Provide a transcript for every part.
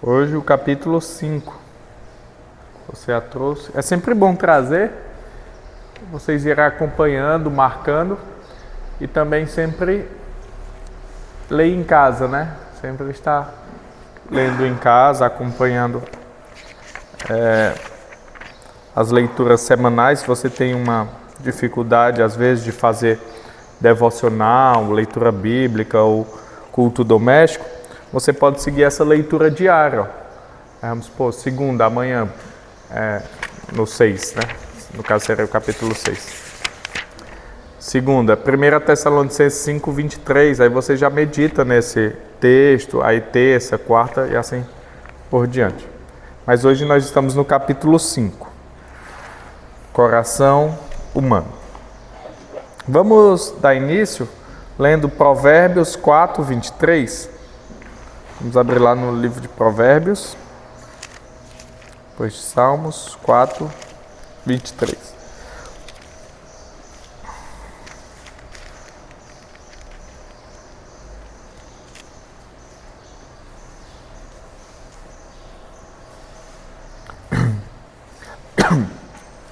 Hoje o capítulo 5. Você a trouxe. É sempre bom trazer. Vocês irão acompanhando, marcando. E também sempre ler em casa, né? Sempre estar lendo em casa, acompanhando as leituras semanais. Se você tem uma dificuldade, às vezes, de fazer devocional, leitura bíblica ou culto doméstico, você pode seguir essa leitura diária. Ó. Vamos supor, segunda, amanhã, no 6, né? No caso seria o capítulo 6. Segunda, 1 Tessalonicenses 5, 23, aí você já medita nesse texto, aí terça, quarta e assim por diante. Mas hoje nós estamos no capítulo 5, coração humano. Vamos dar início lendo Provérbios 4, 23. Vamos abrir lá no livro de Provérbios, depois de Salmos 4, 23.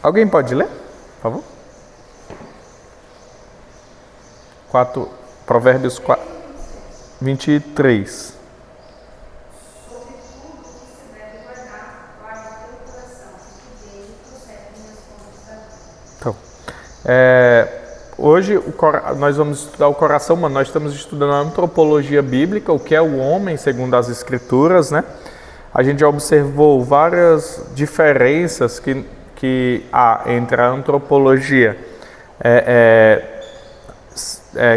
Alguém pode ler, por favor? 4, Provérbios 4, 23. Então, hoje nós vamos estudar o coração humano. Nós estamos estudando a antropologia bíblica, o que é o homem segundo as escrituras, né? A gente já observou várias diferenças que há entre a antropologia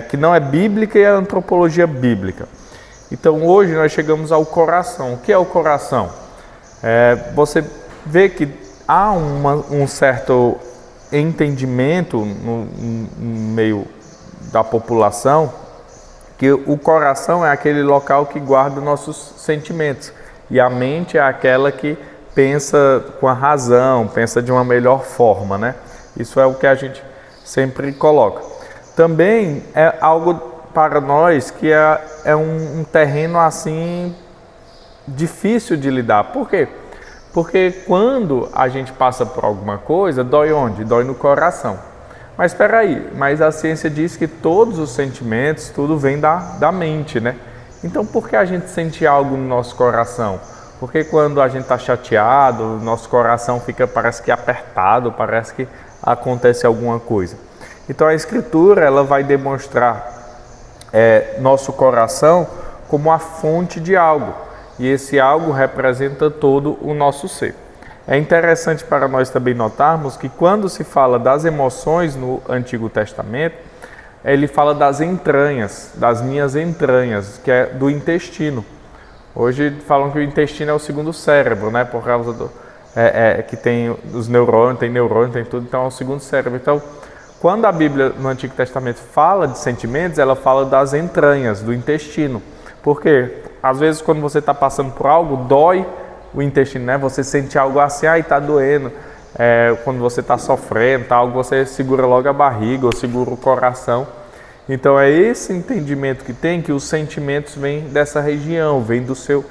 que não é bíblica e a antropologia bíblica. Então hoje nós chegamos ao coração. O que é o coração? Você vê que há um certo entendimento no meio da população que o coração é aquele local que guarda nossos sentimentos e a mente é aquela que pensa com a razão, pensa de uma melhor forma, né? Isso é o que a gente sempre coloca. Também é algo para nós que é um terreno assim difícil de lidar. Por quê? Porque quando a gente passa por alguma coisa, dói onde? Dói no coração. Mas espera aí, mas a ciência diz que todos os sentimentos, tudo vem da mente, né? Então por que a gente sente algo no nosso coração? Porque quando a gente está chateado, o nosso coração parece que apertado, parece que acontece alguma coisa. Então a Escritura ela vai demonstrar nosso coração como a fonte de algo. E esse algo representa todo o nosso ser. É interessante para nós também notarmos que quando se fala das emoções no Antigo Testamento, ele fala das entranhas, das minhas entranhas, que é do intestino. Hoje falam que o intestino é o segundo cérebro, né? Por causa que tem os neurônios, tem tudo, então é o segundo cérebro. Então, quando a Bíblia no Antigo Testamento fala de sentimentos, ela fala das entranhas, do intestino. Por quê? Às vezes quando você está passando por algo, dói o intestino, né? Você sente algo assim, está doendo. Quando você está sofrendo, algo, você segura logo a barriga ou segura o coração. Então é esse entendimento que tem, que os sentimentos vêm dessa região, vêm do seu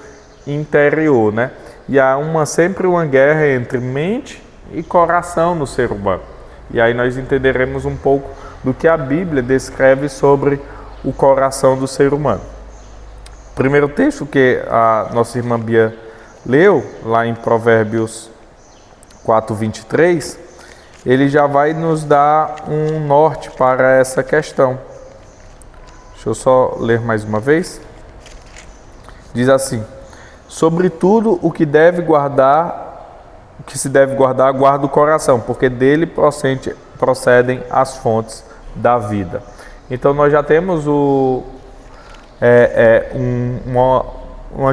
interior, né? E há sempre uma guerra entre mente e coração no ser humano. E aí nós entenderemos um pouco do que a Bíblia descreve sobre o coração do ser humano. O primeiro texto que a nossa irmã Bia leu, lá em Provérbios 4, 23, ele já vai nos dar um norte para essa questão. Deixa eu só ler mais uma vez. Diz assim: sobretudo o que se deve guardar, guarda o coração, porque dele procedem as fontes da vida. Então nós já temos um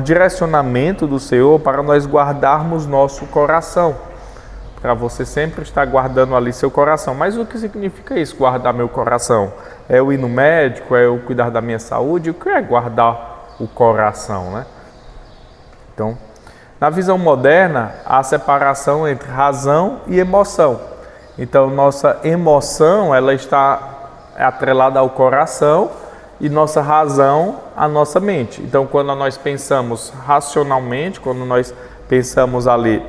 direcionamento do Senhor para nós guardarmos nosso coração. Para você sempre estar guardando ali seu coração. Mas o que significa isso, guardar meu coração? É eu ir no médico? É eu cuidar da minha saúde? O que é guardar o coração, né? Então, na visão moderna, há separação entre razão e emoção. Então, nossa emoção ela está atrelada ao coração e nossa razão a nossa mente. Então, quando nós pensamos racionalmente, quando nós pensamos ali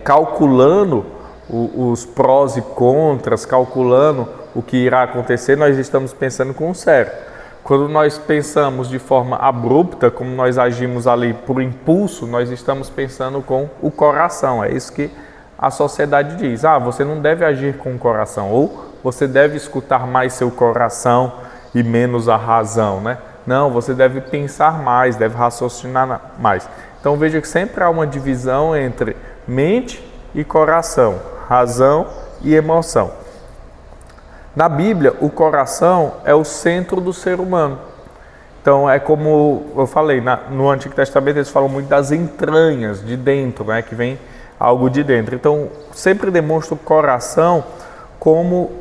calculando os prós e contras, calculando o que irá acontecer, nós estamos pensando com o cérebro. Quando nós pensamos de forma abrupta, como nós agimos ali por impulso, nós estamos pensando com o coração. É isso que a sociedade diz. Você não deve agir com o coração, ou você deve escutar mais seu coração e menos a razão, né? Não, você deve pensar mais, deve raciocinar mais. Então veja que sempre há uma divisão entre mente e coração, razão e emoção. Na Bíblia, o coração é o centro do ser humano. Então é como eu falei, no Antigo Testamento eles falam muito das entranhas, de dentro, né? Que vem algo de dentro. Então sempre demonstra o coração como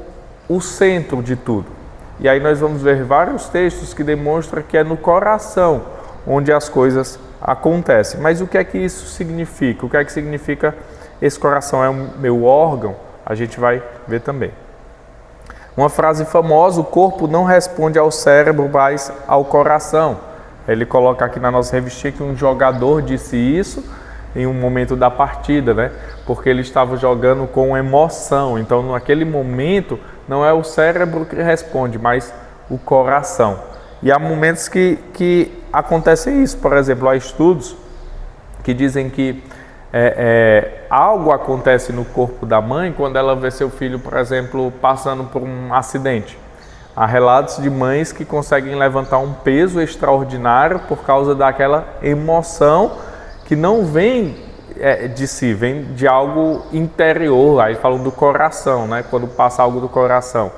o centro de tudo. E aí nós vamos ver vários textos que demonstram que é no coração onde as coisas acontecem. Mas o que é que isso significa? O que é que significa esse coração? É o meu órgão? A gente vai ver também. Uma frase famosa: o corpo não responde ao cérebro, mas ao coração. Ele coloca aqui na nossa revistinha que um jogador disse isso em um momento da partida, né? Porque ele estava jogando com emoção. Então, naquele momento, não é o cérebro que responde, mas o coração. E há momentos que acontece isso. Por exemplo, há estudos que dizem que algo acontece no corpo da mãe quando ela vê seu filho, por exemplo, passando por um acidente. Há relatos de mães que conseguem levantar um peso extraordinário por causa daquela emoção que não vem de si, vem de algo interior. Aí falam do coração, né? Quando passa algo do coração.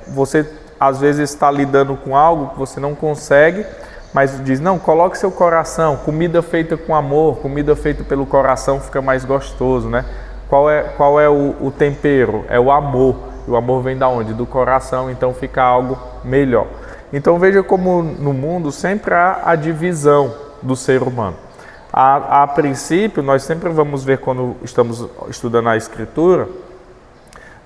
Você às vezes está lidando com algo que você não consegue, mas diz: não, coloque seu coração, comida feita com amor, comida feita pelo coração fica mais gostoso, né? Qual é o tempero? É o amor. E o amor vem da onde? Do coração, então fica algo melhor. Então veja como no mundo sempre há a divisão do ser humano. A princípio, nós sempre vamos ver, quando estamos estudando a Escritura,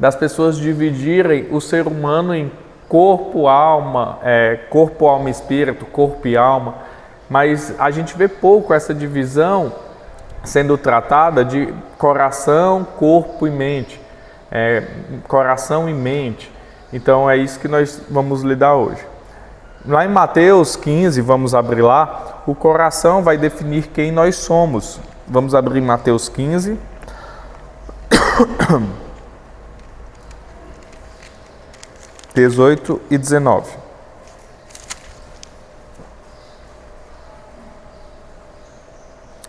das pessoas dividirem o ser humano em corpo, alma e espírito, corpo e alma, mas a gente vê pouco essa divisão sendo tratada de coração, corpo e mente, coração e mente. Então é isso que nós vamos lidar hoje. Lá em Mateus 15, vamos abrir lá, o coração vai definir quem nós somos. Vamos abrir Mateus 15. 18 e 19.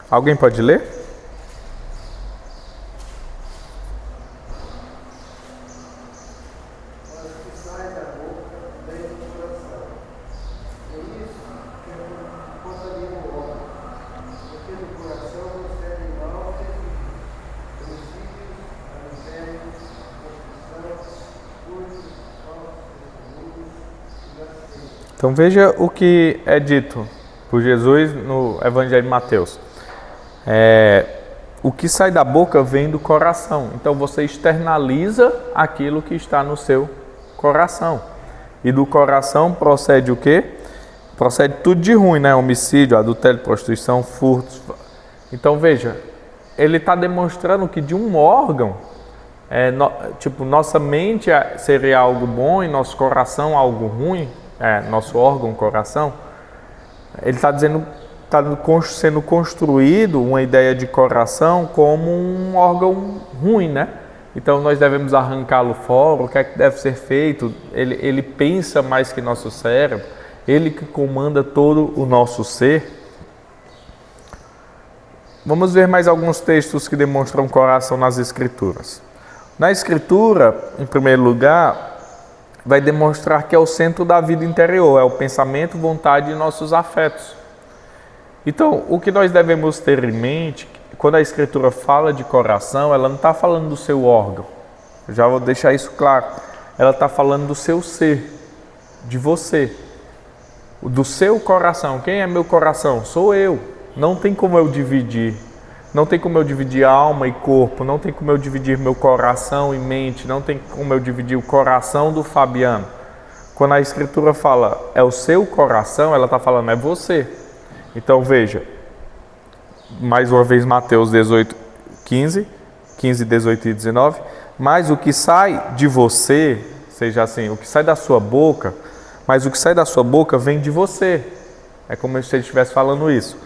Alguém pode ler? Então veja o que é dito por Jesus no Evangelho de Mateus. O que sai da boca vem do coração. Então você externaliza aquilo que está no seu coração. E do coração procede o quê? Procede tudo de ruim, né? Homicídio, adultério, prostituição, furtos. Então veja, ele está demonstrando que de um órgão, nossa mente seria algo bom e nosso coração algo ruim. Nosso órgão, coração, ele está dizendo, está sendo construído uma ideia de coração como um órgão ruim, né? Então nós devemos arrancá-lo fora. O que é que deve ser feito? Ele pensa mais que nosso cérebro, ele que comanda todo o nosso ser. Vamos ver mais alguns textos que demonstram coração nas Escrituras. Na Escritura, em primeiro lugar, vai demonstrar que é o centro da vida interior, é o pensamento, vontade e nossos afetos. Então, o que nós devemos ter em mente, quando a Escritura fala de coração, ela não está falando do seu órgão. Eu já vou deixar isso claro. Ela está falando do seu ser, de você, do seu coração. Quem é meu coração? Sou eu. Não tem como eu dividir. Não tem como eu dividir alma e corpo, não tem como eu dividir meu coração e mente, não tem como eu dividir o coração do Fabiano. Quando a Escritura fala é o seu coração, ela está falando é você. Então veja, mais uma vez Mateus 18, 15, 18 e 19. Mas o que sai de você, seja assim, o que sai da sua boca, mas o que sai da sua boca vem de você. É como se ele estivesse falando isso.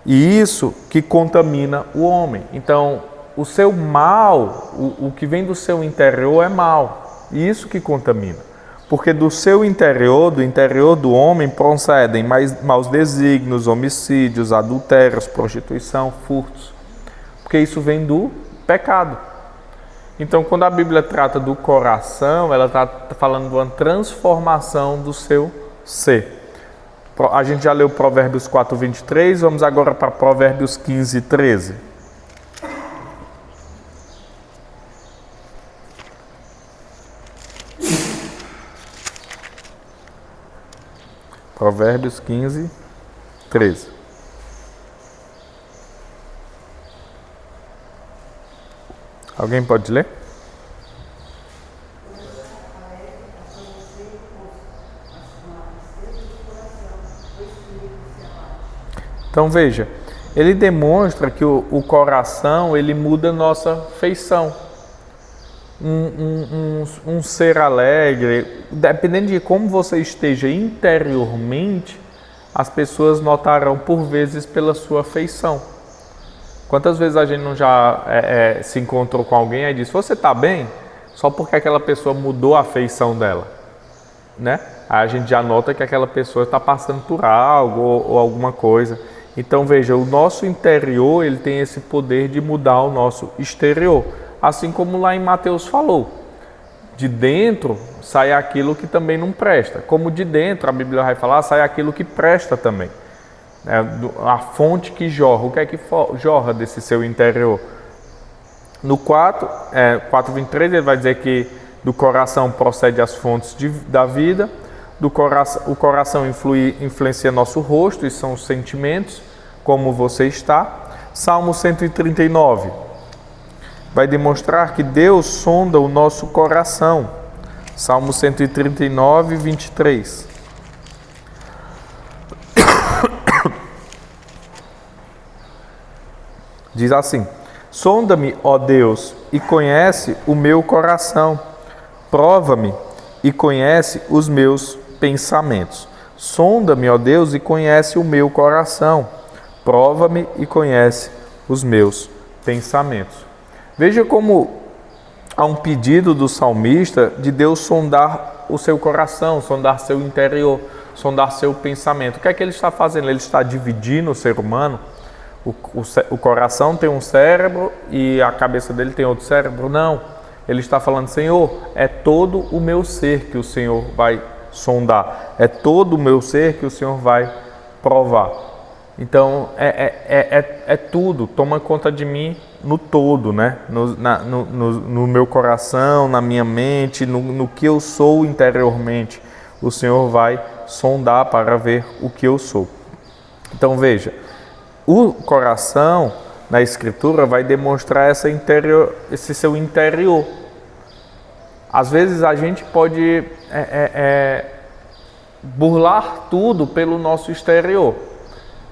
E isso que contamina o homem. Então, o seu mal, o que vem do seu interior é mal. E isso que contamina. Porque do seu interior, do interior do homem, procedem maus desígnios, homicídios, adultérios, prostituição, furtos. Porque isso vem do pecado. Então, quando a Bíblia trata do coração, ela está falando de uma transformação do seu ser. A gente já leu Provérbios 4, 23, vamos agora para Provérbios 15, 13. Provérbios 15, 13. Alguém pode ler? Então veja, ele demonstra que o coração ele muda nossa feição. Um ser alegre, dependendo de como você esteja interiormente, as pessoas notarão por vezes pela sua feição. Quantas vezes a gente não já se encontrou com alguém e disse, você está bem? Só porque aquela pessoa mudou a feição dela, né? Aí a gente já nota que aquela pessoa está passando por algo ou alguma coisa. Então veja, o nosso interior ele tem esse poder de mudar o nosso exterior. Assim como lá em Mateus falou, de dentro sai aquilo que também não presta. Como de dentro, a Bíblia vai falar, sai aquilo que presta também. A fonte que jorra, o que é que jorra desse seu interior? No 4:23 ele vai dizer que do coração procede as fontes da vida, o coração influencia nosso rosto, e são os sentimentos, como você está. Salmo 139 vai demonstrar que Deus sonda o nosso coração. Salmo 139, 23. Diz assim: sonda-me, ó Deus, e conhece o meu coração. Prova-me e conhece os meus pensamentos. Sonda-me, ó Deus, e conhece o meu coração. Prova-me e conhece os meus pensamentos. Veja como há um pedido do salmista de Deus sondar o seu coração, sondar seu interior, sondar seu pensamento. O que é que ele está fazendo? Ele está dividindo o ser humano. O coração tem um cérebro e a cabeça dele tem outro cérebro? Não. Ele está falando, Senhor, é todo o meu ser que o Senhor vai sondar. É todo o meu ser que o Senhor vai provar. Então, é tudo. Toma conta de mim no todo, né? No meu coração, na minha mente, no que eu sou interiormente. O Senhor vai sondar para ver o que eu sou. Então, veja. O coração, na Escritura, vai demonstrar esse seu interior. Às vezes a gente pode burlar tudo pelo nosso exterior.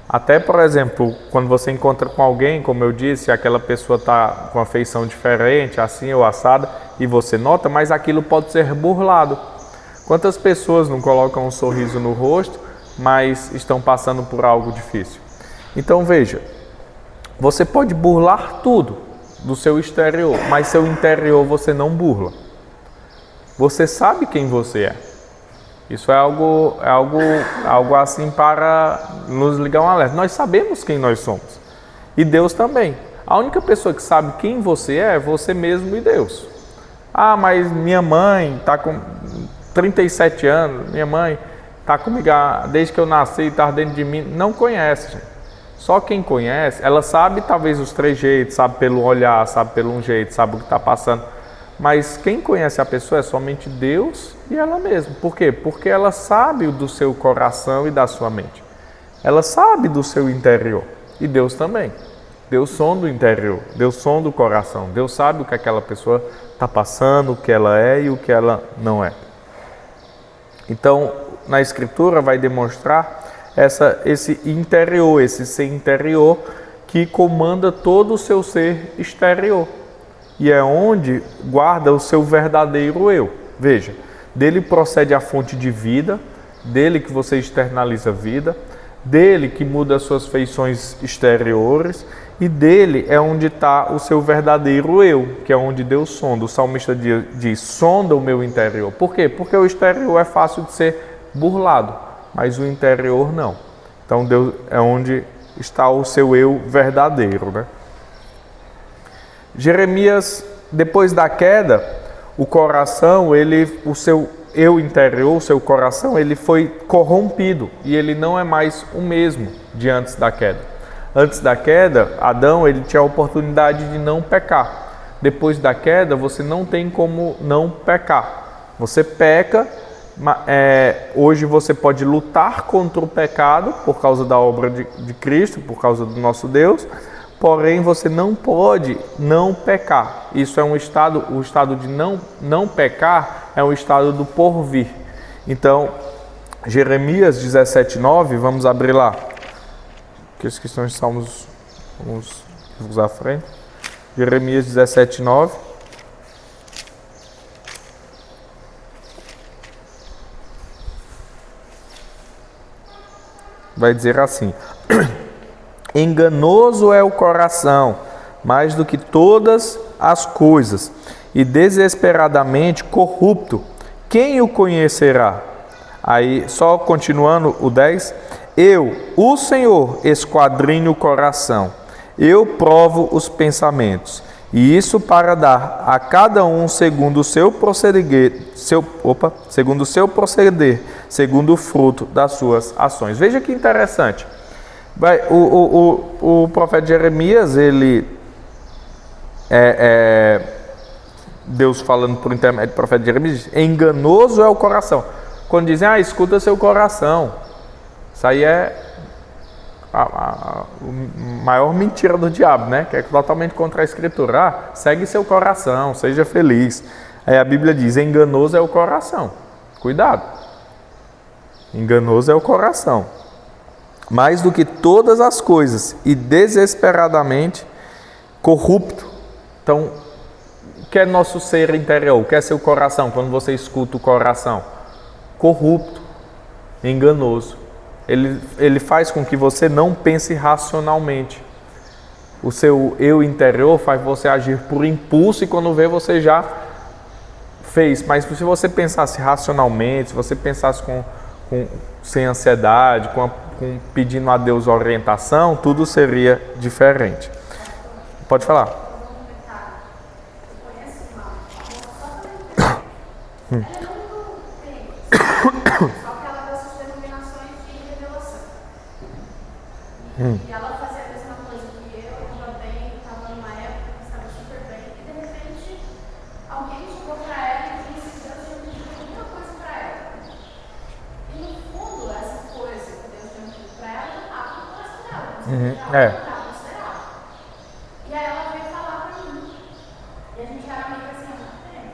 Até, por exemplo, quando você encontra com alguém, como eu disse, aquela pessoa está com uma feição diferente, assim ou assada, e você nota, mas aquilo pode ser burlado. Quantas pessoas não colocam um sorriso no rosto, mas estão passando por algo difícil? Então veja, você pode burlar tudo do seu exterior, mas seu interior você não burla. Você sabe quem você é. Isso é algo assim para nos ligar um alerta. Nós sabemos quem nós somos. E Deus também. A única pessoa que sabe quem você é você mesmo e Deus. Ah, mas minha mãe está com 37 anos, minha mãe está comigo desde que eu nasci, está dentro de mim. Não conhece, gente. Só quem conhece, ela sabe talvez os trejeitos, sabe pelo olhar, sabe pelo um jeito, sabe o que está passando. Mas quem conhece a pessoa é somente Deus e ela mesma. Por quê? Porque ela sabe do seu coração e da sua mente. Ela sabe do seu interior. E Deus também. Deus sonda o interior, Deus sonda o coração. Deus sabe o que aquela pessoa está passando, o que ela é e o que ela não é. Então, na Escritura vai demonstrar esse interior, esse ser interior que comanda todo o seu ser exterior. E é onde guarda o seu verdadeiro eu. Veja, dele procede a fonte de vida, dele que você externaliza a vida, dele que muda as suas feições exteriores, e dele é onde está o seu verdadeiro eu, que é onde Deus sonda. O salmista diz, sonda o meu interior. Por quê? Porque o exterior é fácil de ser burlado, mas o interior não. Então Deus é onde está o seu eu verdadeiro, né? Jeremias, depois da queda, o coração, o seu eu interior, o seu coração, ele foi corrompido e ele não é mais o mesmo de antes da queda. Antes da queda, Adão, ele tinha a oportunidade de não pecar. Depois da queda, você não tem como não pecar. Você peca, hoje você pode lutar contra o pecado por causa da obra de Cristo, por causa do nosso Deus, porém você não pode não pecar. Isso é o estado de não pecar é um estado do porvir. Então, Jeremias 17:9, vamos abrir lá. Aqueles que estão em Salmos, vamos à frente. Jeremias 17:9. Vai dizer assim: enganoso é o coração, mais do que todas as coisas, e desesperadamente corrupto. Quem o conhecerá? Aí, só continuando o 10. Eu, o Senhor, esquadrinho o coração. Eu provo os pensamentos. E isso para dar a cada um segundo o seu proceder, segundo o fruto das suas ações. Veja que interessante. O profeta Jeremias, Deus falando por intermédio do profeta Jeremias, diz, enganoso é o coração. Quando dizem, escuta seu coração, isso aí é a maior mentira do diabo, né? Que é totalmente contra a Escritura. Segue seu coração, seja feliz. Aí a Bíblia diz, enganoso é o coração. Cuidado. Enganoso é o coração. Mais do que todas as coisas, e desesperadamente corrupto. Então, o que é nosso ser interior? O que é seu coração? Quando você escuta o coração, corrupto, enganoso. Ele faz com que você não pense racionalmente. O seu eu interior faz você agir por impulso e quando vê você já fez. Mas se você pensasse racionalmente, se você pensasse sem ansiedade, pedindo a Deus orientação, tudo seria diferente. Pode falar. E ela fazia a mesma coisa que eu estava bem, estava numa época que estava super bem, e de repente alguém chegou para ela e disse que Deus tinha pedido alguma coisa para ela. E no fundo, essa coisa que Deus tinha pedido para ela não estava no coração dela, ela não estava considerada. E aí ela veio falar para mim, e a gente era amiga assim há muito tempo.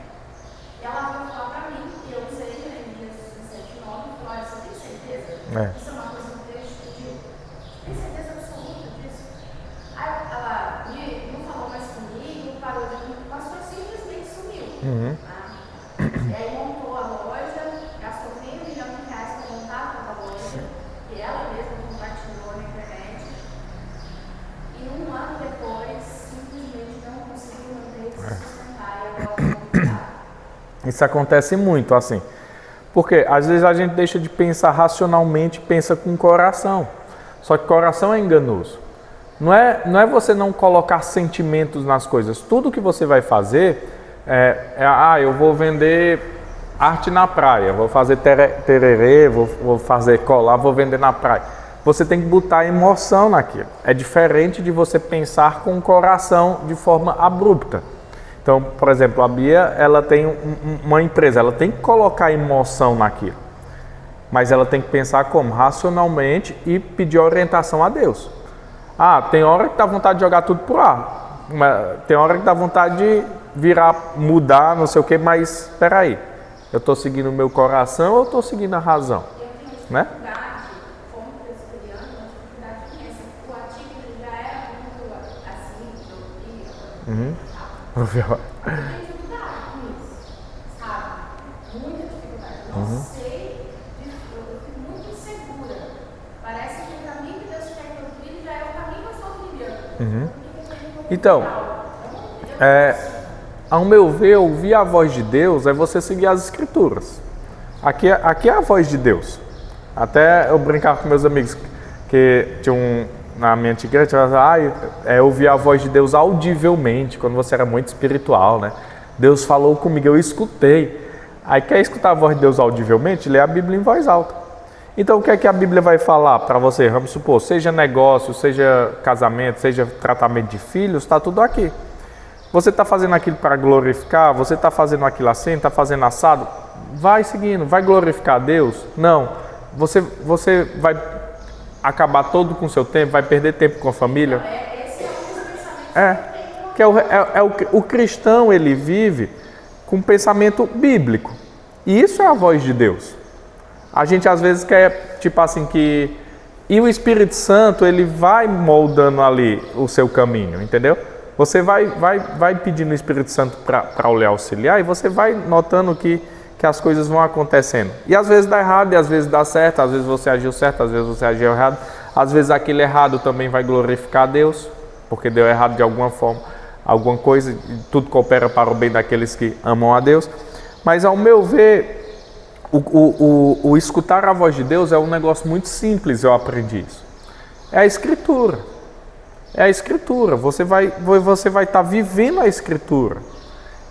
E ela veio falar para mim, e eu usei Jeremias 17:9 e falou: olha, você tem certeza? Isso é uma coisa que Deus te pediu? Tem certeza absoluta disso? Aí ela não falou mais comigo, parou de me passou e simplesmente sumiu. E aí montou a loja, gastou R$500 milhões para montar a loja, que ela mesma compartilhou na internet. E um ano depois, simplesmente não conseguiu manter se sustentar e agora não. Isso acontece muito assim. Porque às vezes a gente deixa de pensar racionalmente, pensa com o coração. Só que o coração é enganoso. Não é você não colocar sentimentos nas coisas. Tudo que você vai fazer eu vou vender arte na praia, vou fazer tererê, vou fazer colar, vou vender na praia. Você tem que botar emoção naquilo. É diferente de você pensar com o coração de forma abrupta. Então, por exemplo, a Bia, ela tem uma empresa, ela tem que colocar emoção naquilo. Mas ela tem que pensar como? Racionalmente e pedir orientação a Deus. Tem hora que dá vontade de jogar tudo por ar. Tem hora que dá vontade de mudar, não sei o que, mas espera aí. Eu estou seguindo o meu coração ou eu estou seguindo a razão? Eu tenho Né? dificuldade, como presbiteriano, uma dificuldade imensa. O antigo ele já era muito assim, eu ouvia, eu tenho dificuldade com isso, sabe? Muita dificuldade. Eu não sei, eu fico muito insegura. Parece que o caminho que Deus quer que eu trilhe já é o caminho que eu estou trilhando. Então, ao meu ver, ouvir a voz de Deus é você seguir as Escrituras. Aqui é a voz de Deus. Até eu brincava com meus amigos que tinha na minha antiga igreja, ouvir a voz de Deus audivelmente, quando você era muito espiritual, né? Deus falou comigo, eu escutei. Aí quer escutar a voz de Deus audivelmente? Lê a Bíblia em voz alta. Então o que é que a Bíblia vai falar para você? Vamos supor, seja negócio, seja casamento, seja tratamento de filhos, está tudo aqui. Você está fazendo aquilo para glorificar? Você está fazendo aquilo assim? Está fazendo assado? Vai seguindo. Vai glorificar a Deus? Não. Você vai acabar todo com o seu tempo? Vai perder tempo com a família? Esse é um dos pensamentos Que o cristão, ele vive com um pensamento bíblico. E isso é a voz de Deus. A gente às vezes quer, tipo assim, que... E o Espírito Santo, ele vai moldando ali o seu caminho, entendeu? Você vai pedindo o Espírito Santo para lhe auxiliar e você vai notando que as coisas vão acontecendo. E às vezes dá errado, e às vezes dá certo, às vezes você agiu certo, às vezes você agiu errado. Às vezes aquele errado também vai glorificar a Deus, porque deu errado de alguma forma, alguma coisa, e tudo coopera para o bem daqueles que amam a Deus. Mas ao meu ver, o escutar a voz de Deus é um negócio muito simples, eu aprendi isso. É a Escritura. É a Escritura. Você vai estar vivendo a Escritura.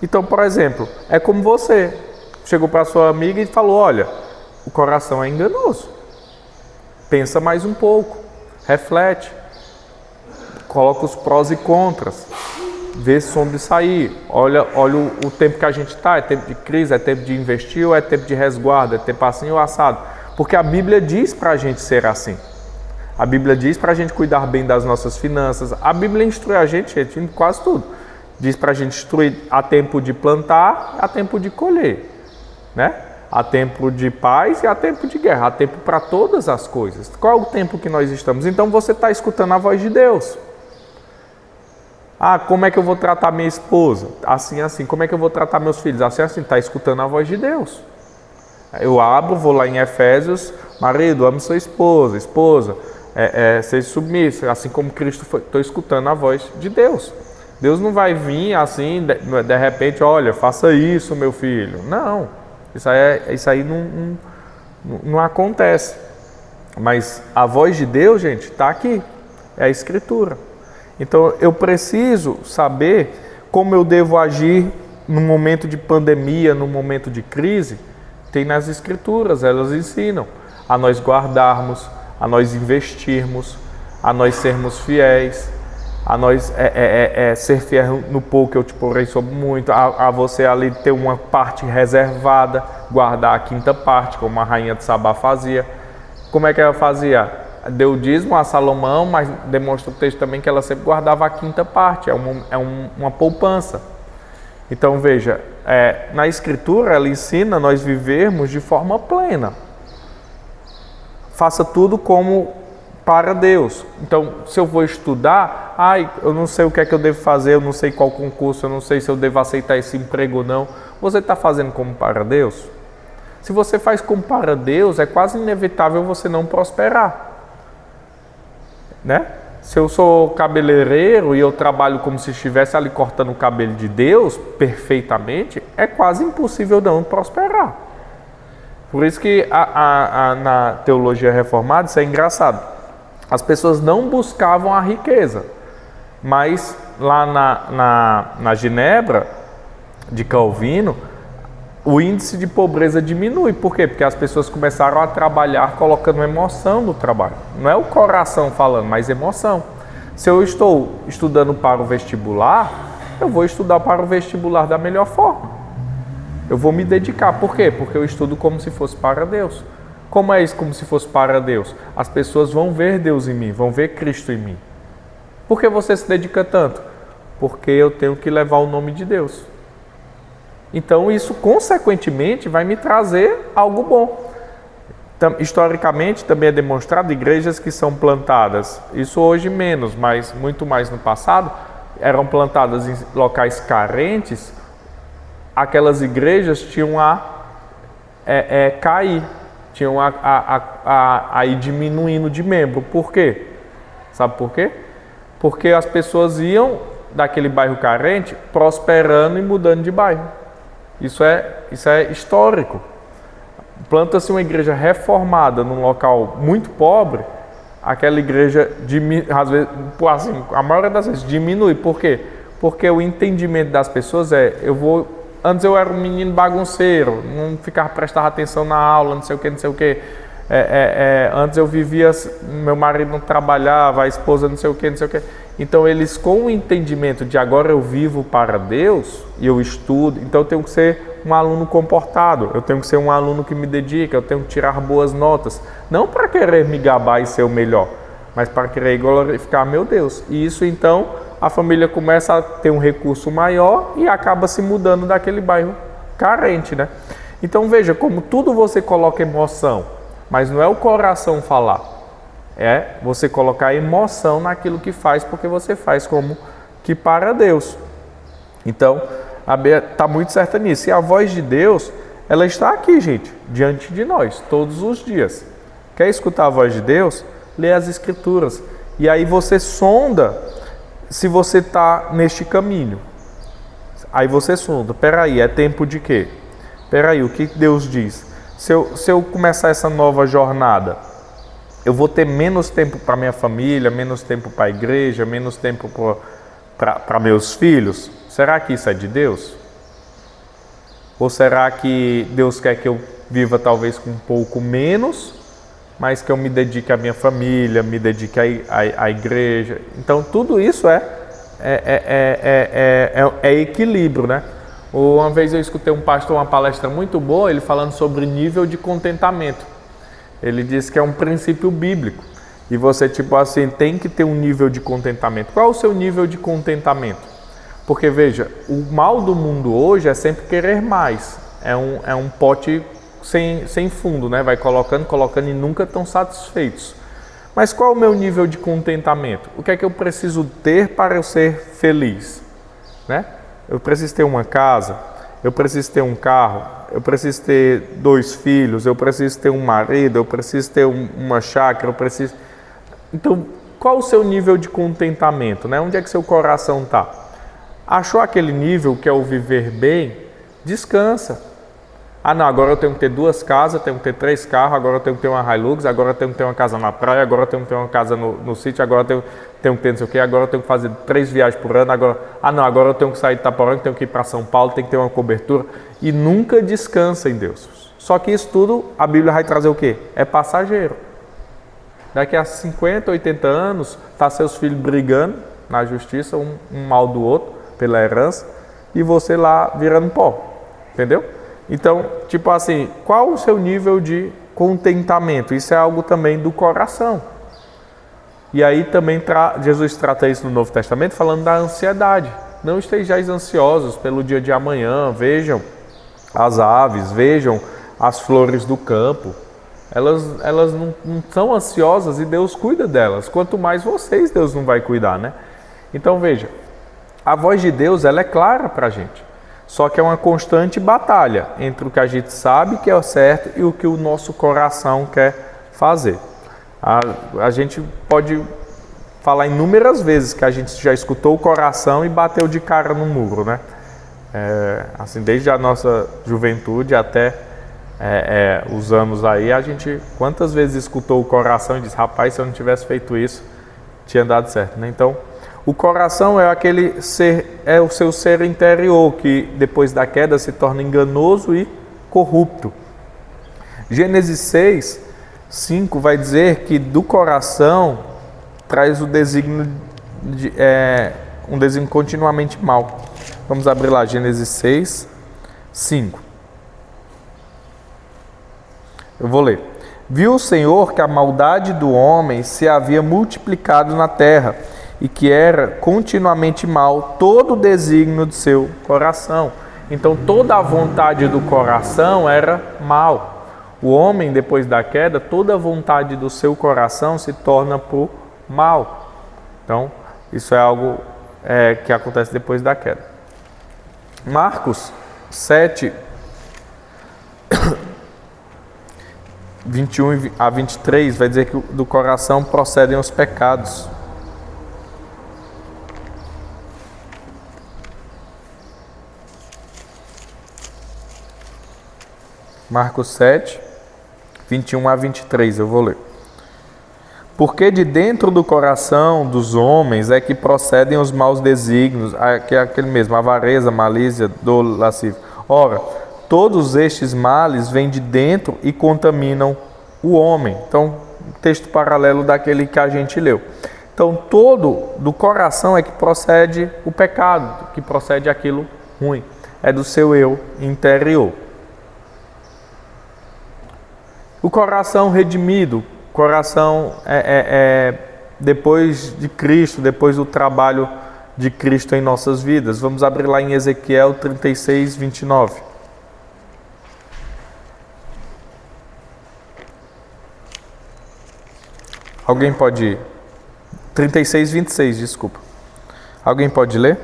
Então, por exemplo, é como você chegou para sua amiga e falou, olha, o coração é enganoso. Pensa mais um pouco. Reflete. Coloca os prós e contras. Vê se onde sair. Olha o tempo que a gente está. É tempo de crise, é tempo de investir ou é tempo de resguardo, é tempo assim ou assado. Porque a Bíblia diz para a gente ser assim. A Bíblia diz para a gente cuidar bem das nossas finanças. A Bíblia instrui a gente em quase tudo. Diz para a gente instruir a tempo de plantar, a tempo de colher. Né? Há tempo de paz e há tempo de guerra. Há tempo para todas as coisas. Qual é o tempo que nós estamos? Então você está escutando a voz de Deus. Como é que eu vou tratar minha esposa? Assim, assim. Como é que eu vou tratar meus filhos? Assim, assim. Está escutando a voz de Deus. Eu abro, vou lá em Efésios. Marido, ame sua esposa. Esposa, seja submissa. Assim como Cristo foi. Estou escutando a voz de Deus. Deus não vai vir assim, de repente, olha, faça isso, meu filho. Não. Isso aí não acontece. Mas a voz de Deus, gente, está aqui. É a Escritura. Então, eu preciso saber como eu devo agir no momento de pandemia, no momento de crise. Tem nas Escrituras, elas ensinam a nós guardarmos, a nós investirmos, a nós sermos fiéis, a nós ser fiel no pouco que eu te porei sobre muito, a você ali ter uma parte reservada, guardar a quinta parte, como a rainha de Sabá fazia. Como é que ela fazia? Deu dízimo a Salomão, mas demonstra o texto também que ela sempre guardava a quinta parte, uma poupança. Então veja, na Escritura ela ensina nós vivermos de forma plena. Faça tudo como para Deus. Então, se eu vou estudar, eu não sei o que é que eu devo fazer, eu não sei qual concurso, eu não sei se eu devo aceitar esse emprego ou não. Você está fazendo como para Deus? Se você faz como para Deus, é quase inevitável você não prosperar. Né? Se eu sou cabeleireiro e eu trabalho como se estivesse ali cortando o cabelo de Deus perfeitamente, é quase impossível não prosperar. Por isso que na teologia reformada, isso é engraçado. As pessoas não buscavam a riqueza, mas lá na Genebra de Calvino, o índice de pobreza diminui. Por quê? Porque as pessoas começaram a trabalhar colocando emoção no trabalho. Não é o coração falando, mas emoção. Se eu estou estudando para o vestibular, eu vou estudar para o vestibular da melhor forma. Eu vou me dedicar. Por quê? Porque eu estudo como se fosse para Deus. Como é isso, como se fosse para Deus? As pessoas vão ver Deus em mim, vão ver Cristo em mim. Por que você se dedica tanto? Porque eu tenho que levar o nome de Deus. Então isso consequentemente vai me trazer algo bom. Historicamente também é demonstrado igrejas que são plantadas, isso hoje menos, mas muito mais no passado, eram plantadas em locais carentes, aquelas igrejas tinham a cair, tinham a ir diminuindo de membro. Por quê? Sabe por quê? Porque as pessoas iam daquele bairro carente prosperando e mudando de bairro. Isso é histórico. Planta-se uma igreja reformada num local muito pobre, aquela igreja, às vezes, assim, a maioria das vezes, diminui. Por quê? Porque o entendimento das pessoas antes eu era um menino bagunceiro, não prestava atenção na aula, não sei o que. Antes eu vivia, meu marido não trabalhava, a esposa não sei o que. Então eles, com o entendimento de agora eu vivo para Deus e eu estudo, então eu tenho que ser um aluno comportado, eu tenho que ser um aluno que me dedica, eu tenho que tirar boas notas, não para querer me gabar e ser o melhor, mas para querer glorificar meu Deus. E isso então a família começa a ter um recurso maior e acaba se mudando daquele bairro carente, né? Então veja como tudo você coloca emoção, mas não é o coração falar, é você colocar emoção naquilo que faz, porque você faz como que para Deus. Então a Bea está muito certa nisso. E a voz de Deus, ela está aqui, gente, diante de nós, todos os dias. Quer escutar a voz de Deus? Lê as Escrituras. E aí você sonda se você está neste caminho. Aí você sonda, peraí, é tempo de quê? Peraí, o que Deus diz? Se eu começar essa nova jornada, eu vou ter menos tempo para minha família, menos tempo para a igreja, menos tempo para meus filhos? Será que isso é de Deus? Ou será que Deus quer que eu viva talvez com um pouco menos, mas que eu me dedique à minha família, me dedique à igreja? Então tudo isso é equilíbrio, né? Uma vez eu escutei um pastor, uma palestra muito boa, ele falando sobre nível de contentamento. Ele disse que é um princípio bíblico. E você, tem que ter um nível de contentamento. Qual é o seu nível de contentamento? Porque, veja, o mal do mundo hoje é sempre querer mais. É um pote sem fundo, né? Vai colocando e nunca estão satisfeitos. Mas qual é o meu nível de contentamento? O que é que eu preciso ter para eu ser feliz? Né? Eu preciso ter uma casa, eu preciso ter um carro, eu preciso ter 2 filhos, eu preciso ter um marido, eu preciso ter uma chácara, eu preciso... Então, qual o seu nível de contentamento? Né? Onde é que seu coração está? Achou aquele nível que é o viver bem? Descansa. Ah não, agora eu tenho que ter 2 casas, tenho que ter 3 carros, agora eu tenho que ter uma Hilux, agora eu tenho que ter uma casa na praia, agora eu tenho que ter uma casa no sítio, agora eu tenho que ter não sei o quê, agora eu tenho que fazer 3 viagens por ano, agora eu tenho que sair de Itaporanga, tenho que ir para São Paulo, tenho que ter uma cobertura. E nunca descansa em Deus. Só que isso tudo, a Bíblia vai trazer o quê? É passageiro. Daqui a 50, 80 anos, tá seus filhos brigando na justiça, um mal do outro, pela herança, e você lá virando pó, entendeu? Então, qual o seu nível de contentamento? Isso é algo também do coração. E aí também Jesus trata isso no Novo Testamento, falando da ansiedade. Não estejais ansiosos pelo dia de amanhã, vejam as aves, vejam as flores do campo. Elas não são ansiosas e Deus cuida delas. Quanto mais vocês, Deus não vai cuidar, né? Então veja, a voz de Deus, ela é clara para a gente. Só que é uma constante batalha entre o que a gente sabe que é certo e o que o nosso coração quer fazer. A gente pode falar inúmeras vezes que a gente já escutou o coração e bateu de cara no muro, né? Desde a nossa juventude até os anos aí, a gente quantas vezes escutou o coração e disse, rapaz, se eu não tivesse feito isso, tinha dado certo, né? Então, o coração é aquele ser, é o seu ser interior que depois da queda se torna enganoso e corrupto. Gênesis 6:5 vai dizer que do coração traz o desígnio um desígnio continuamente mau. Vamos abrir lá, Gênesis 6:5. Eu vou ler. Viu o Senhor que a maldade do homem se havia multiplicado na terra, e que era continuamente mal todo o desígnio do seu coração. Então toda a vontade do coração era mal. O homem, depois da queda, toda a vontade do seu coração se torna por mal. Então, isso é algo que acontece depois da queda. Marcos 7, 21 a 23, vai dizer que do coração procedem os pecados. Marcos 7, 21 a 23, eu vou ler. Porque de dentro do coração dos homens é que procedem os maus desígnios, que é aquele mesmo, avareza, malícia, dolo, lascívia. Ora, todos estes males vêm de dentro e contaminam o homem. Então, texto paralelo daquele que a gente leu. Então, todo do coração é que procede o pecado, que procede aquilo ruim. É do seu eu interior. O coração redimido, coração depois de Cristo, depois do trabalho de Cristo em nossas vidas. Vamos abrir lá em Ezequiel 36, 29. Alguém pode ir? 36, 26, desculpa. Alguém pode ler?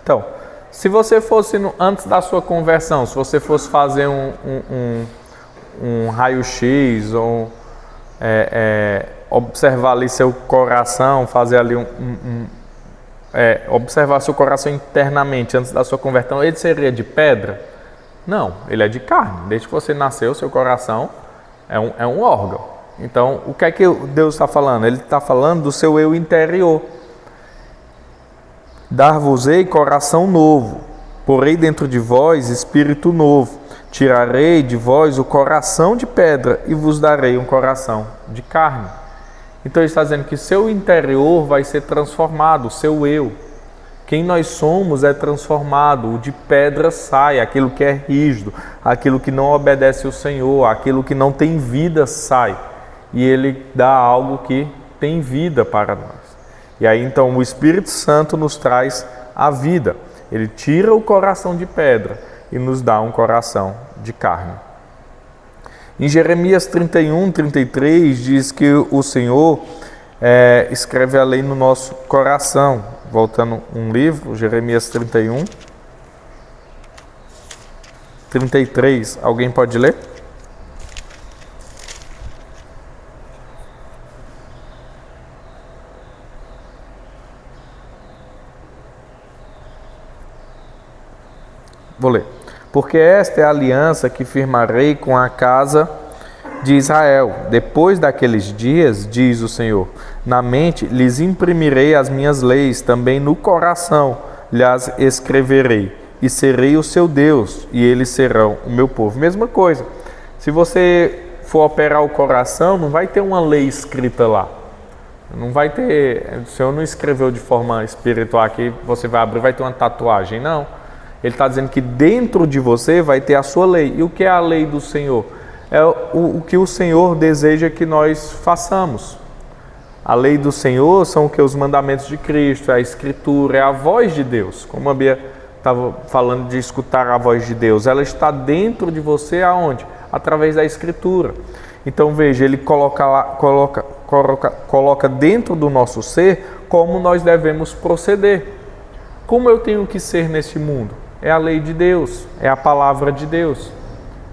Então, se você fosse, antes da sua conversão, se você fosse fazer um raio-x ou observar ali seu coração, fazer ali observar seu coração internamente antes da sua conversão, ele seria de pedra? Não, ele é de carne. Desde que você nasceu, seu coração é um órgão. Então, o que é que Deus está falando? Ele está falando do seu eu interior. Dar-vos-ei coração novo, porei dentro de vós espírito novo. Tirarei de vós o coração de pedra e vos darei um coração de carne. Então ele está dizendo que seu interior vai ser transformado, o seu eu. Quem nós somos é transformado, o de pedra sai, aquilo que é rígido, aquilo que não obedece ao Senhor, aquilo que não tem vida sai. E ele dá algo que tem vida para nós. E aí então o Espírito Santo nos traz a vida. Ele tira o coração de pedra e nos dá um coração de carne. Em Jeremias 31, 33 diz que o Senhor escreve a lei no nosso coração. Voltando um livro, Jeremias 31, 33. Alguém pode ler? Vou ler. Porque esta é a aliança que firmarei com a casa de Israel. Depois daqueles dias, diz o Senhor, na mente lhes imprimirei as minhas leis, também no coração lhes escreverei, e serei o seu Deus, e eles serão o meu povo. Mesma coisa. Se você for operar o coração, não vai ter uma lei escrita lá. Não vai ter... O Senhor não escreveu de forma espiritual aqui, você vai abrir, vai ter uma tatuagem, não. Ele está dizendo que dentro de você vai ter a sua lei. E o que é a lei do Senhor? É o que o Senhor deseja que nós façamos. A lei do Senhor são o que? Os mandamentos de Cristo, é a Escritura, é a voz de Deus. Como a Bia estava falando de escutar a voz de Deus, ela está dentro de você aonde? Através da Escritura. Então veja, ele coloca dentro do nosso ser como nós devemos proceder. Como eu tenho que ser neste mundo? É a lei de Deus, é a palavra de Deus.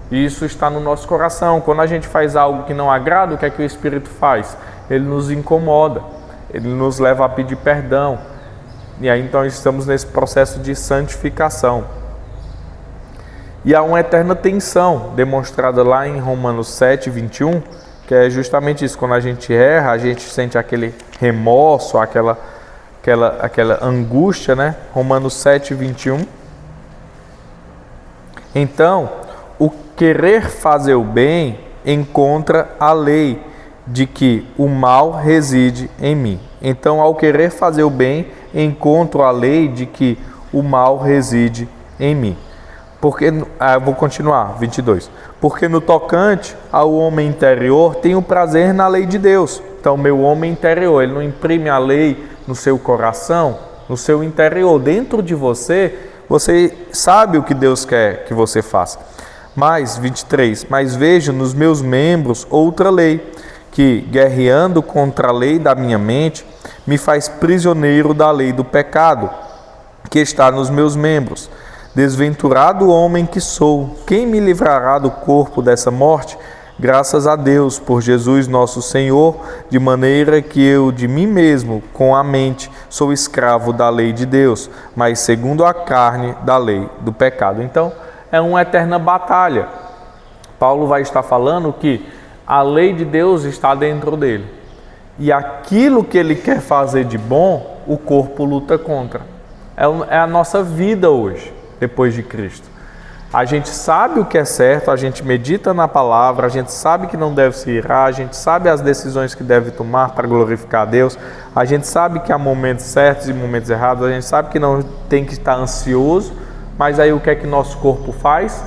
E isso está no nosso coração. Quando a gente faz algo que não agrada, o que é que o Espírito faz? Ele nos incomoda, ele nos leva a pedir perdão. E aí então estamos nesse processo de santificação. E há uma eterna tensão demonstrada lá em Romanos 7, 21, que é justamente isso. Quando a gente erra, a gente sente aquele remorso, aquela angústia, né? Romanos 7, 21. Então, o querer fazer o bem encontra a lei de que o mal reside em mim. Então, ao querer fazer o bem, encontro a lei de que o mal reside em mim. Porque, vou continuar, 22. Porque no tocante ao homem interior, tenho prazer na lei de Deus. Então, meu homem interior, ele não imprime a lei no seu coração, no seu interior. Dentro de você, você sabe o que Deus quer que você faça. Mas, 23, mas vejo nos meus membros outra lei, que, guerreando contra a lei da minha mente, me faz prisioneiro da lei do pecado, que está nos meus membros. Desventurado homem que sou, quem me livrará do corpo dessa morte? Graças a Deus, por Jesus nosso Senhor, de maneira que eu de mim mesmo, com a mente, sou escravo da lei de Deus, mas segundo a carne, da lei do pecado. Então, é uma eterna batalha. Paulo vai estar falando que a lei de Deus está dentro dele. E aquilo que ele quer fazer de bom, o corpo luta contra. É a nossa vida hoje, depois de Cristo. A gente sabe o que é certo, a gente medita na palavra, a gente sabe que não deve se irar, a gente sabe as decisões que deve tomar para glorificar a Deus, a gente sabe que há momentos certos e momentos errados, a gente sabe que não tem que estar ansioso, mas aí o que é que nosso corpo faz?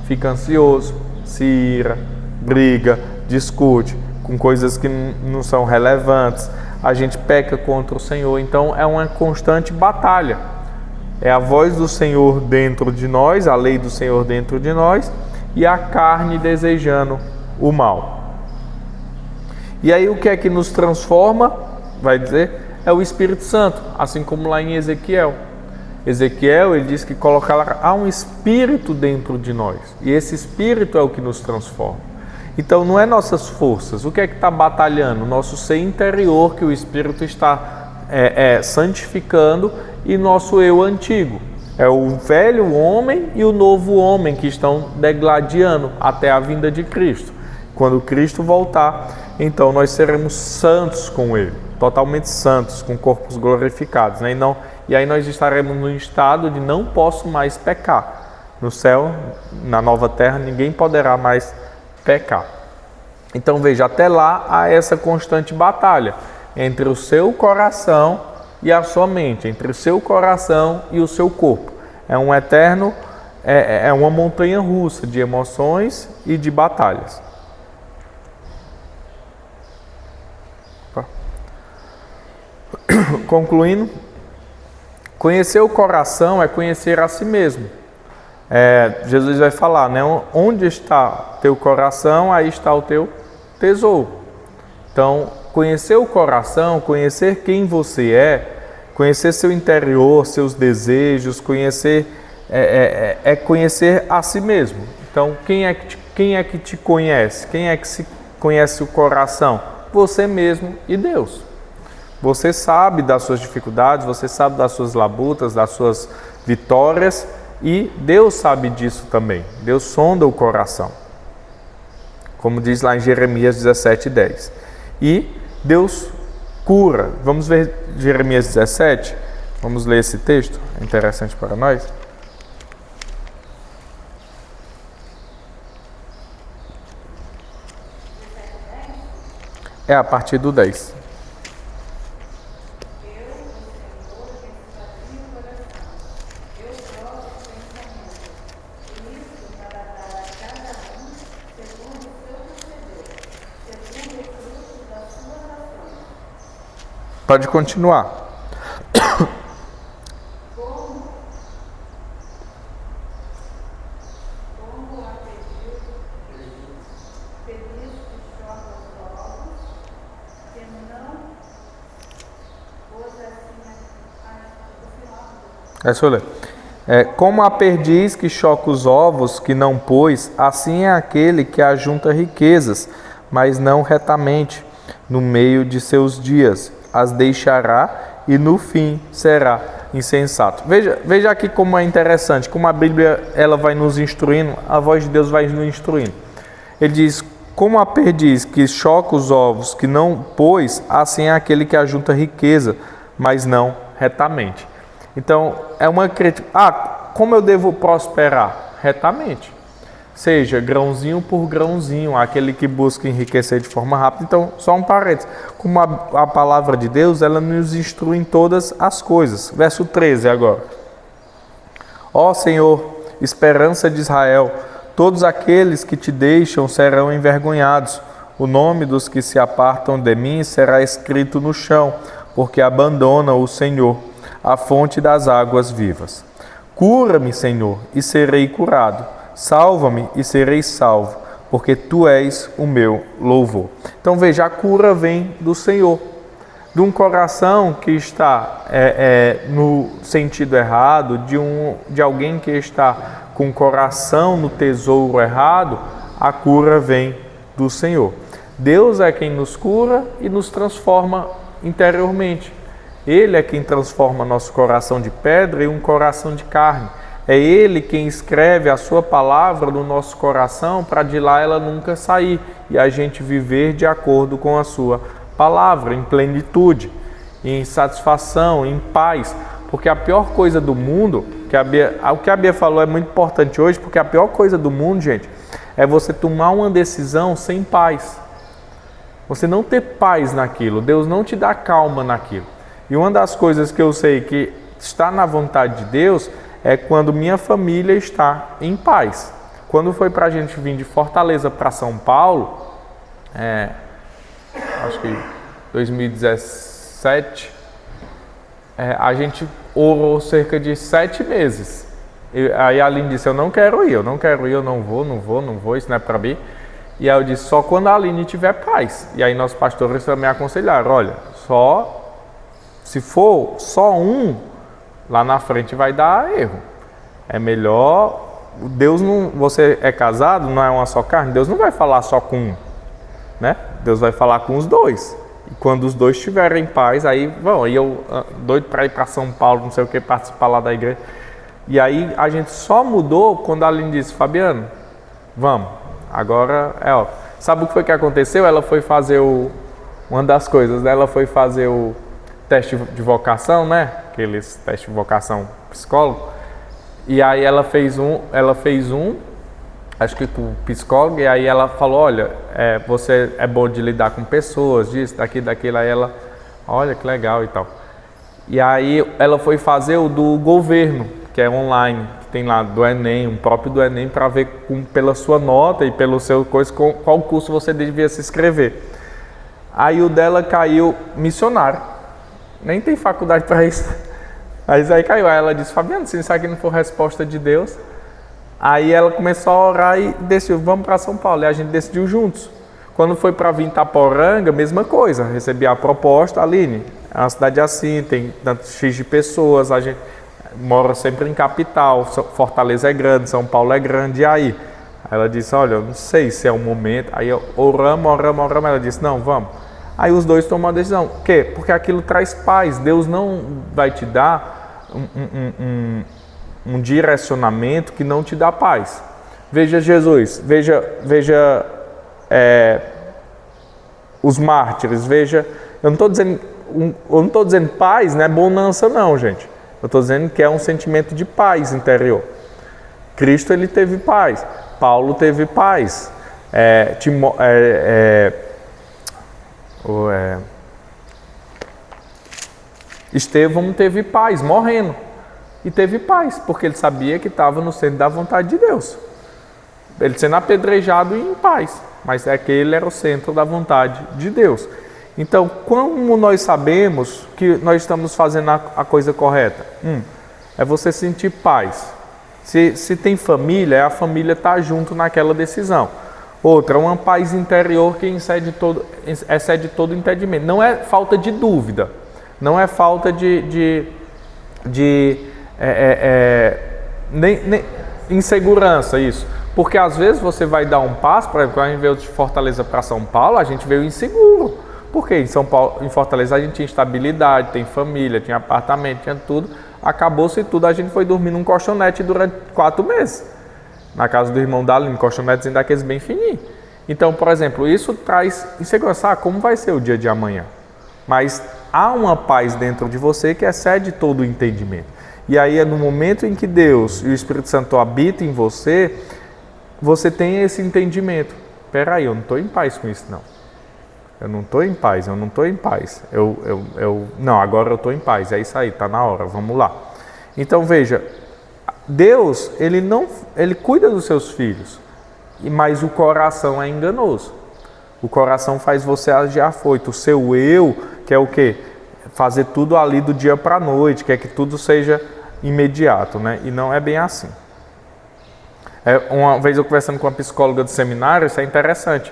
Fica ansioso, se ira, briga, discute com coisas que não são relevantes, a gente peca contra o Senhor, então é uma constante batalha. É a voz do Senhor dentro de nós, a lei do Senhor dentro de nós, e a carne desejando o mal. E aí o que é que nos transforma? Vai dizer, é o Espírito Santo, assim como lá em Ezequiel. Ezequiel, ele diz que há um Espírito dentro de nós, e esse Espírito é o que nos transforma. Então não é nossas forças, o que é que está batalhando? Nosso ser interior, que o Espírito está santificando, e nosso eu antigo. É o velho homem e o novo homem que estão degladiando até a vinda de Cristo. Quando Cristo voltar, então nós seremos santos com Ele, totalmente santos, com corpos glorificados, né? E aí nós estaremos no estado de não posso mais pecar. No céu, na nova terra, ninguém poderá mais pecar. Então veja, até lá há essa constante batalha entre o seu coração e a sua mente, entre o seu coração e o seu corpo. É um eterno, é uma montanha russa de emoções e de batalhas. Concluindo, conhecer o coração é conhecer a si mesmo. Jesus vai falar, né? Onde está teu coração, aí está o teu tesouro. Então, conhecer o coração, conhecer quem você conhecer seu interior, seus desejos, conhecer a si mesmo. Então, quem é que te conhece? Quem é que se conhece o coração? Você mesmo e Deus. Você sabe das suas dificuldades, você sabe das suas labutas, das suas vitórias, e Deus sabe disso também. Deus sonda o coração. Como diz lá em Jeremias 17:10. E Deus cura. Vamos ver Jeremias 17? Vamos ler esse texto, é interessante para nós. É a partir do 10. Pode continuar. Deixa eu ler. Como a perdiz que choca os ovos que não pôs, assim é aquele que ajunta riquezas, mas não retamente, no meio de seus dias. As deixará e no fim será insensato. Veja aqui como é interessante, como a Bíblia ela vai nos instruindo, a voz de Deus vai nos instruindo. Ele diz, como a perdiz que choca os ovos que não pôs, assim é aquele que ajunta riqueza, mas não retamente. Então, é uma crítica. Como eu devo prosperar? Retamente. Seja grãozinho por grãozinho, aquele que busca enriquecer de forma rápida. Então, só um parênteses. Como a palavra de Deus, ela nos instrui em todas as coisas. Verso 13 agora. Ó Senhor, esperança de Israel, todos aqueles que te deixam serão envergonhados. O nome dos que se apartam de mim será escrito no chão, porque abandonam o Senhor, a fonte das águas vivas. Cura-me, Senhor, e serei curado. Salva-me e serei salvo, porque Tu és o meu louvor. Então veja, a cura vem do Senhor. De um coração que está no sentido errado, de alguém que está com o coração no tesouro errado, a cura vem do Senhor. Deus é quem nos cura e nos transforma interiormente. Ele é quem transforma nosso coração de pedra em um coração de carne. É Ele quem escreve a sua palavra no nosso coração para de lá ela nunca sair e a gente viver de acordo com a sua palavra, em plenitude, em satisfação, em paz. Porque a pior coisa do mundo, o que a Bia falou é muito importante hoje, porque a pior coisa do mundo, gente, é você tomar uma decisão sem paz. Você não ter paz naquilo, Deus não te dá calma naquilo. E uma das coisas que eu sei que está na vontade de Deus é quando minha família está em paz. Quando foi para a gente vir de Fortaleza para São Paulo, acho que 2017, a gente orou cerca de 7 meses. Aí a Aline disse, eu não quero ir, eu não vou, isso não é para mim. E aí eu disse, só quando a Aline tiver paz. E aí nossos pastores me aconselharam, olha, se for só um, lá na frente vai dar erro. É melhor, Deus não, você é casado, não é uma só carne, Deus não vai falar só com um, né? Deus vai falar com os dois. E quando os dois estiverem em paz, aí vão. Aí eu doido para ir para São Paulo, não sei o que, participar lá da igreja. E aí a gente só mudou quando a Aline disse, Fabiano, vamos, agora ó. Sabe o que foi que aconteceu? Ela foi fazer uma das coisas, né? Ela foi fazer o teste de vocação, né? Aqueles testes de vocação psicólogo. E aí ela fez um, acho que com o psicólogo, e aí ela falou, olha, você é bom de lidar com pessoas, disso, daquilo, aí ela, olha que legal e tal. E aí ela foi fazer o do governo, que é online, que tem lá do Enem, um próprio do Enem, para ver pela sua nota e pelo seu coisa, qual curso você devia se inscrever. Aí o dela caiu missionário, nem tem faculdade para isso. Aí caiu, aí ela disse, Fabiano, se isso aqui não for resposta de Deus. Aí ela começou a orar e decidiu, vamos para São Paulo. E a gente decidiu juntos. Quando foi para vir Itaporanga, mesma coisa. Recebi a proposta, Aline, é uma cidade assim, tem tanto X de pessoas, a gente mora sempre em capital, Fortaleza é grande, São Paulo é grande, e aí? Aí ela disse, olha, eu não sei se é o momento. Aí oramos, ela disse, não, vamos. Aí os dois tomam a decisão. Por quê? Porque aquilo traz paz. Deus não vai te dar um direcionamento que não te dá paz. Veja Jesus, veja os mártires, veja. Eu não estou dizendo paz, não é bonança não, gente. Eu estou dizendo que é um sentimento de paz interior. Cristo, ele teve paz. Paulo teve paz. Estevão teve paz, morrendo. E teve paz, porque ele sabia que estava no centro da vontade de Deus. Ele sendo apedrejado e em paz, mas aquele era o centro da vontade de Deus. Então, como nós sabemos que nós estamos fazendo a coisa correta? É você sentir paz. Se tem família, a família está junto naquela decisão. Outra, uma paz interior que excede todo impedimento. Não é falta de dúvida, não é falta de nem insegurança, isso. Porque às vezes você vai dar um passo, por exemplo, quando a gente veio de Fortaleza para São Paulo, a gente veio inseguro. Porque em Fortaleza a gente tinha estabilidade, tem família, tinha apartamento, tinha tudo. Acabou-se tudo, a gente foi dormir num colchonete durante 4 meses. Na casa do irmão da Aline, colchonetezinho daqueles bem fininhos. Então, por exemplo, isso traz insegurança. Como vai ser o dia de amanhã? Mas há uma paz dentro de você que excede todo o entendimento. E aí é no momento em que Deus e o Espírito Santo habitam em você, você tem esse entendimento. Peraí, eu não estou em paz com isso, não. Eu não estou em paz. Não, agora eu estou em paz. É isso aí, está na hora, vamos lá. Então veja, Deus, ele cuida dos seus filhos, mas o coração é enganoso. O coração faz você agir afoito. O seu eu quer o quê? Fazer tudo ali do dia para a noite, quer que tudo seja imediato, né? E não é bem assim. Uma vez eu conversando com uma psicóloga do seminário, isso é interessante.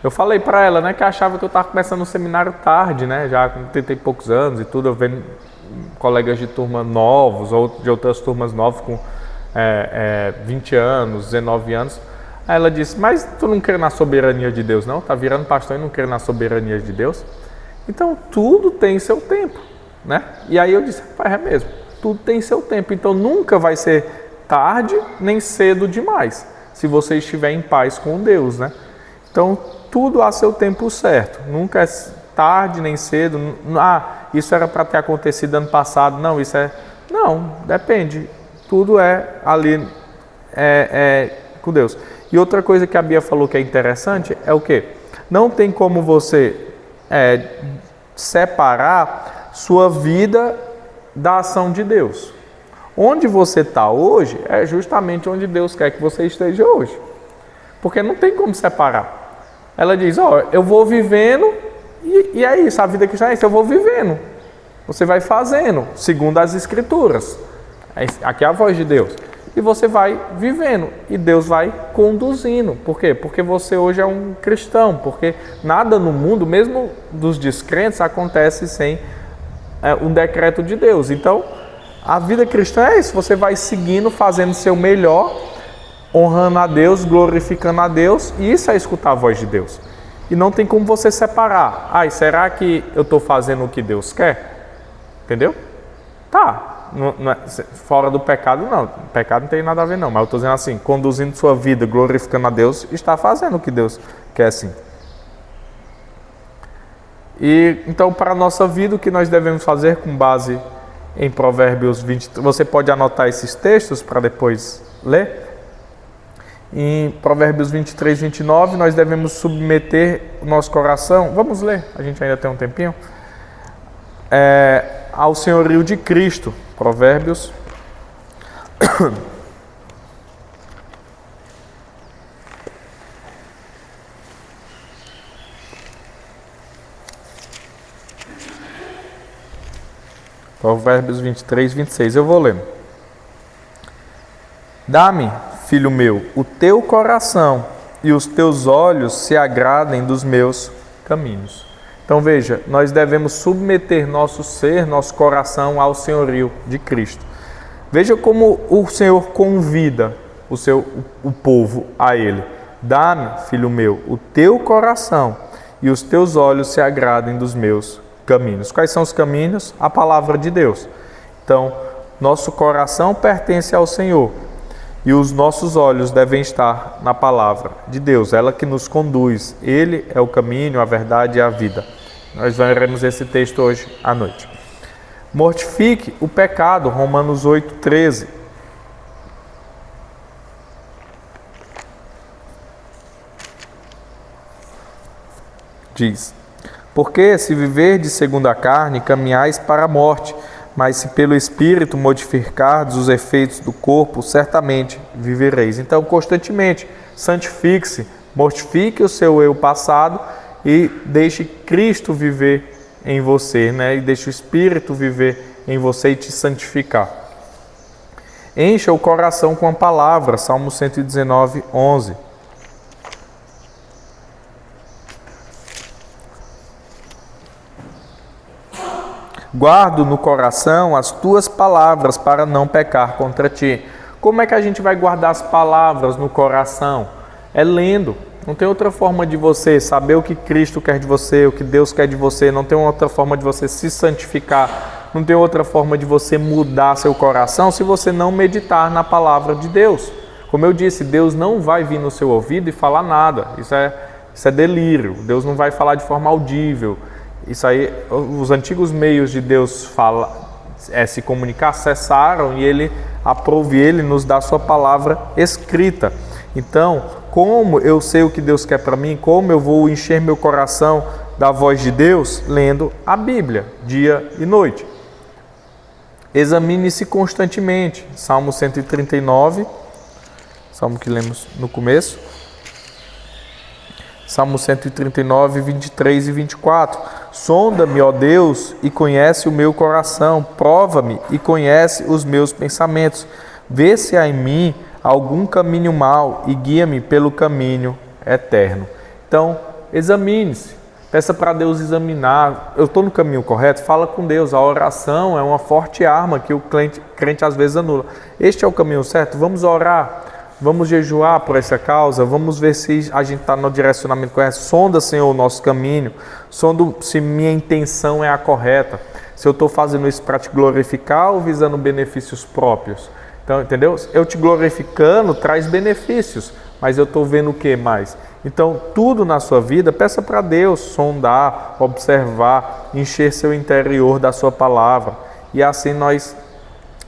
Eu falei para ela, né, que achava que eu estava começando o seminário tarde, né? Já com 30 e poucos anos e tudo, eu vendo colegas de turma novos, ou de outras turmas novas com 20 anos, 19 anos. Aí ela disse, mas tu não crê na soberania de Deus, não? Tá virando pastor e não crê na soberania de Deus? Então, tudo tem seu tempo, né? E aí eu disse, é mesmo, tudo tem seu tempo. Então, nunca vai ser tarde nem cedo demais, se você estiver em paz com Deus, né? Então, tudo há seu tempo certo. Nunca é tarde nem cedo. Isso era para ter acontecido ano passado. Não, isso é... Não, depende. Tudo é ali com Deus. E outra coisa que a Bia falou que é interessante é o quê? Não tem como você separar sua vida da ação de Deus. Onde você está hoje é justamente onde Deus quer que você esteja hoje. Porque não tem como separar. Ela diz, eu vou vivendo e é isso, a vida cristã é isso, eu vou vivendo. Você vai fazendo, segundo as Escrituras. Aqui é a voz de Deus. E você vai vivendo e Deus vai conduzindo. Por quê? Porque você hoje é um cristão. Porque nada no mundo, mesmo dos descrentes, acontece sem um decreto de Deus. Então, a vida cristã é isso. Você vai seguindo, fazendo o seu melhor, honrando a Deus, glorificando a Deus. E isso é escutar a voz de Deus. E não tem como você separar. Será que eu estou fazendo o que Deus quer? Entendeu? Tá. Não é, fora do pecado, não. Pecado não tem nada a ver, não. Mas eu estou dizendo assim, conduzindo sua vida, glorificando a Deus, está fazendo o que Deus quer, sim. E então, para a nossa vida, o que nós devemos fazer com base em Provérbios 20? Você pode anotar esses textos para depois ler. Em Provérbios 23, 29, nós devemos submeter o nosso coração. Vamos ler, a gente ainda tem um tempinho. Ao senhorio de Cristo. Provérbios. Provérbios 23, 26. Eu vou ler. Dá-me, filho meu, o teu coração e os teus olhos se agradem dos meus caminhos. Então veja, nós devemos submeter nosso ser, nosso coração ao senhorio de Cristo. Veja como o Senhor convida o povo a Ele. Dá-me, filho meu, o teu coração e os teus olhos se agradem dos meus caminhos. Quais são os caminhos? A palavra de Deus. Então, nosso coração pertence ao Senhor e os nossos olhos devem estar na palavra de Deus, ela que nos conduz. Ele é o caminho, a verdade e a vida. Nós veremos esse texto hoje à noite. Mortifique o pecado, Romanos 8, 13. Diz, porque se viverdes segundo a carne, caminhais para a morte, mas se pelo Espírito modificardes os efeitos do corpo, certamente vivereis. Então, constantemente, santifique-se, mortifique o seu eu passado e deixe Cristo viver em você, né? E deixe o Espírito viver em você e te santificar. Encha o coração com a palavra, Salmo 119, 11. Guardo no coração as tuas palavras para não pecar contra ti. Como é que a gente vai guardar as palavras no coração? É lendo. Não tem outra forma de você saber o que Cristo quer de você, o que Deus quer de você. Não tem outra forma de você se santificar. Não tem outra forma de você mudar seu coração se você não meditar na palavra de Deus. Como eu disse, Deus não vai vir no seu ouvido e falar nada. Isso é delírio. Deus não vai falar de forma audível. Isso aí, os antigos meios de Deus se comunicar cessaram e Ele aprova, Ele nos dá a sua palavra escrita. Então, como eu sei o que Deus quer para mim, como eu vou encher meu coração da voz de Deus? Lendo a Bíblia, dia e noite. Examine-se constantemente. Salmo 139, salmo que lemos no começo. Salmo 139, 23 e 24. Sonda-me, ó Deus, e conhece o meu coração. Prova-me e conhece os meus pensamentos. Vê se há em mim algum caminho mau e guia-me pelo caminho eterno. Então, examine-se. Peça para Deus examinar. Eu estou no caminho correto? Fala com Deus. A oração é uma forte arma que o crente às vezes anula. Este é o caminho certo? Vamos orar. Vamos jejuar por essa causa. Vamos ver se a gente está no direcionamento correto. Sonda, Senhor, o nosso caminho. Sonda se minha intenção é a correta. Se eu estou fazendo isso para te glorificar ou visando benefícios próprios. Então, entendeu? Eu te glorificando traz benefícios. Mas eu estou vendo o que mais? Então, tudo na sua vida, peça para Deus sondar, observar, encher seu interior da sua palavra. E assim nós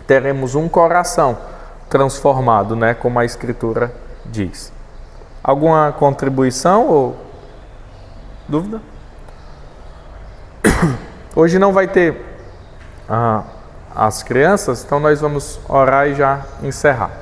teremos um coração transformado, né? Como a Escritura diz. Alguma contribuição ou dúvida? Hoje não vai ter as crianças, então nós vamos orar e já encerrar.